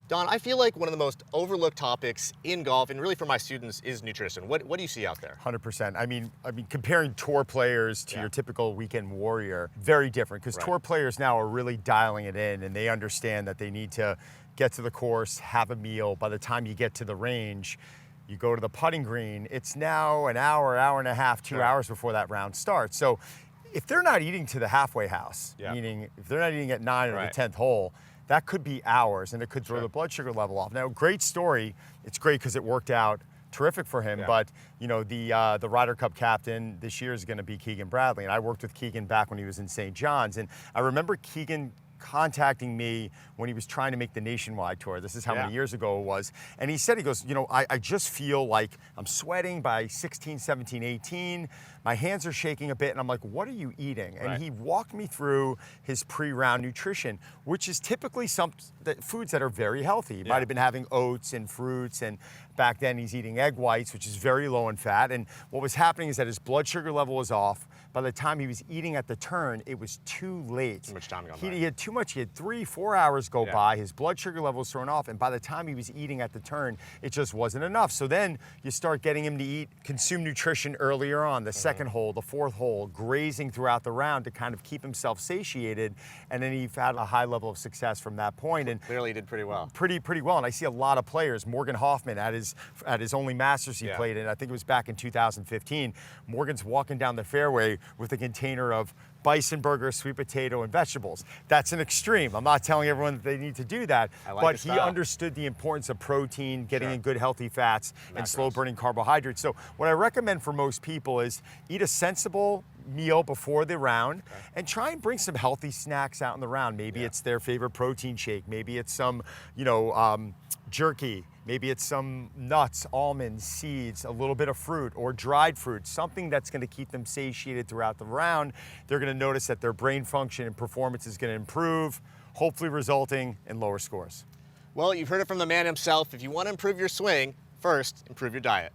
Don, I feel like one of the most overlooked topics in golf, and really for my students, is nutrition. What do you see out there? 100%. I mean, comparing tour players to your typical weekend warrior, very different, because tour players now are really dialing it in, and they understand that they need to get to the course, have a meal. By the time you get to the range, you go to the putting green, it's now an hour, hour and a half, 2 hours before that round starts. So if they're not eating to the halfway house, meaning if they're not eating at 9 or the 10th hole, that could be hours, and it could throw the blood sugar level off. Now, great story. It's great because it worked out terrific for him, but you know, the Ryder Cup captain this year is going to be Keegan Bradley, and I worked with Keegan back when he was in St. John's, and I remember Keegan contacting me when he was trying to make the nationwide tour. This is how many years ago it was. And he said, he goes, you know, I just feel like I'm sweating by 16, 17, 18. My hands are shaking a bit. And I'm like, what are you eating? And he walked me through his pre-round nutrition, which is typically foods that are very healthy. He might have been having oats and fruits, and back then he's eating egg whites, which is very low in fat. And what was happening is that his blood sugar level was off. By the time he was eating at the turn, it was too late. Too much time gone by. He had too much. He had 3-4 hours go by. His blood sugar level was thrown off, and by the time he was eating at the turn, it just wasn't enough. So then you start getting him to consume nutrition earlier on, the second hole, the fourth hole, grazing throughout the round to kind of keep himself satiated, and then he had a high level of success from that point. And clearly he did pretty well. Pretty well. And I see a lot of players. Morgan Hoffman at his only Masters he played in, I think it was back in 2015. Morgan's walking down the fairway with a container of bison burger, sweet potato, and vegetables. That's an extreme. I'm not telling everyone that they need to do that, but he understood the importance of protein, getting in good healthy fats, and slow burning carbohydrates. So what I recommend for most people is eat a sensible meal before the round and try and bring some healthy snacks out in the round. Maybe it's their favorite protein shake. Maybe it's some, jerky. Maybe it's some nuts, almonds, seeds, a little bit of fruit or dried fruit, something that's going to keep them satiated throughout the round. They're going to notice that their brain function and performance is going to improve, hopefully resulting in lower scores. Well, you've heard it from the man himself. If you want to improve your swing, first, improve your diet.